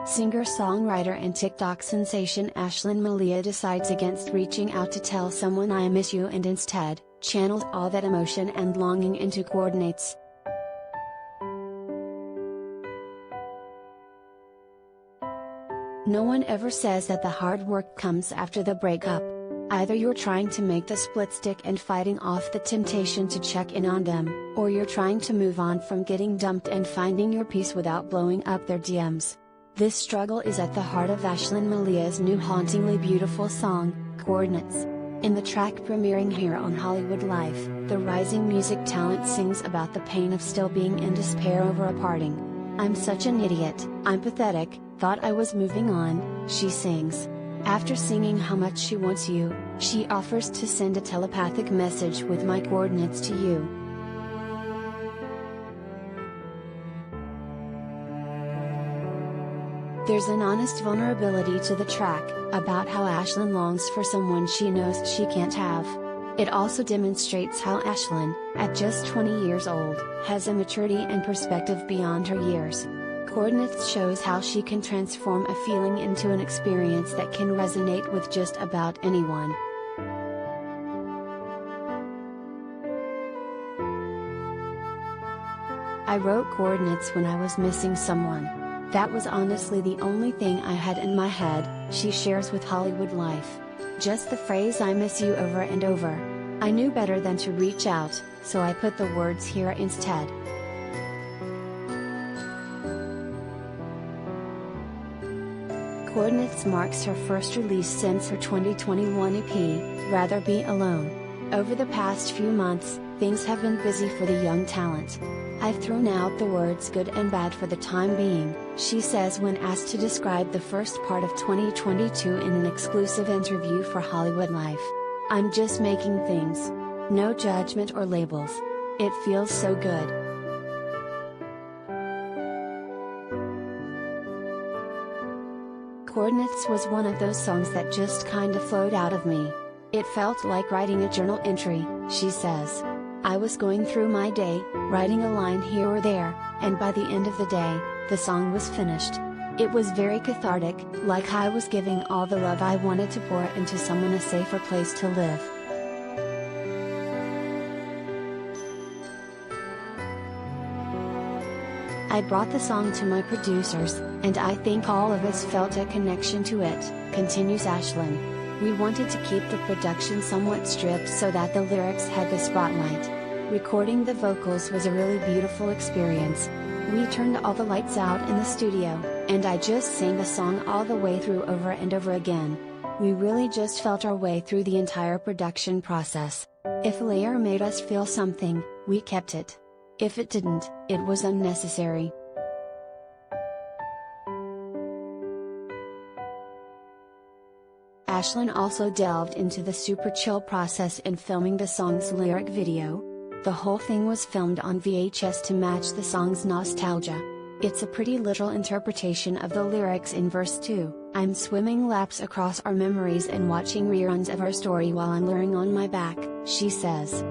Singer-songwriter and TikTok sensation Ashlynn Malia decides against reaching out to tell someone I miss you and instead, channels all that emotion and longing into coordinates. No one ever says that the hard work comes after the breakup. Either you're trying to make the split stick and fighting off the temptation to check in on them, or you're trying to move on from getting dumped and finding your peace without blowing up their DMs. This struggle is at the heart of Ashlynn Malia's new hauntingly beautiful song, Coordinates. In the track premiering here on Hollywood Life, the rising music talent sings about the pain of still being in despair over a parting. "I'm such an idiot, I'm pathetic, thought I was moving on," she sings. After singing how much she wants you, she offers to send a telepathic message with my coordinates to you. There's an honest vulnerability to the track, about how Ashlynn longs for someone she knows she can't have. It also demonstrates how Ashlynn, at just 20 years old, has a maturity and perspective beyond her years. Coordinates shows how she can transform a feeling into an experience that can resonate with just about anyone. "I wrote coordinates when I was missing someone. That was honestly the only thing I had in my head," she shares with Hollywood Life. "Just the phrase 'I miss you' over and over. I knew better than to reach out, so I put the words here instead." Coordinates marks her first release since her 2021 EP, Rather Be Alone. Over the past few months, things have been busy for the young talent. "I've thrown out the words good and bad for the time being," she says when asked to describe the first part of 2022 in an exclusive interview for Hollywood Life. "I'm just making things. No judgment or labels. It feels so good." Coordinates was one of those songs that just kinda flowed out of me. It felt like writing a journal entry, she says. "I was going through my day, writing a line here or there, and by the end of the day, the song was finished. It was very cathartic, like I was giving all the love I wanted to pour into someone, a safer place to live." "I brought the song to my producers, and I think all of us felt a connection to it," continues Ashlynn. "We wanted to keep the production somewhat stripped so that the lyrics had the spotlight. Recording the vocals was a really beautiful experience. We turned all the lights out in the studio, and I just sang the song all the way through over and over again. We really just felt our way through the entire production process. If a layer made us feel something, we kept it. If it didn't, it was unnecessary." Ashlynn also delved into the super chill process in filming the song's lyric video. The whole thing was filmed on VHS to match the song's nostalgia. It's a pretty literal interpretation of the lyrics in verse 2, "I'm swimming laps across our memories and watching reruns of our story while I'm lying on my back," she says.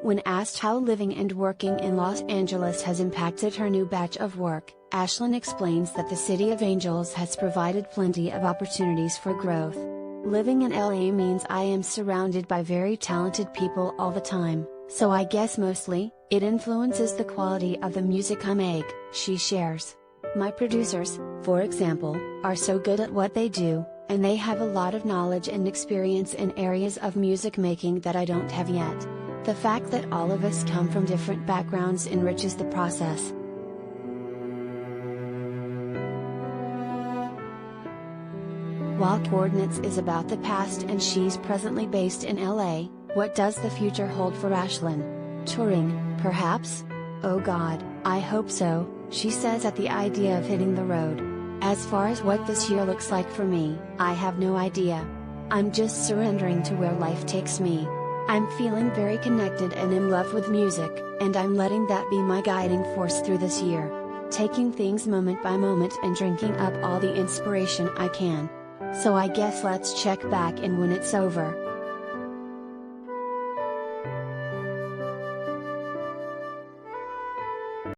When asked how living and working in Los Angeles has impacted her new batch of work, Ashlynn explains that the City of Angels has provided plenty of opportunities for growth. "Living in LA means I am surrounded by very talented people all the time, so I guess mostly, it influences the quality of the music I make," she shares. "My producers, for example, are so good at what they do, and they have a lot of knowledge and experience in areas of music making that I don't have yet. The fact that all of us come from different backgrounds enriches the process." While Coordinates is about the past and she's presently based in LA, what does the future hold for Ashlynn? Touring, perhaps? "Oh God, I hope so," she says at the idea of hitting the road. "As far as what this year looks like for me, I have no idea. I'm just surrendering to where life takes me. I'm feeling very connected and in love with music, and I'm letting that be my guiding force through this year. Taking things moment by moment and drinking up all the inspiration I can. So I guess let's check back in when it's over."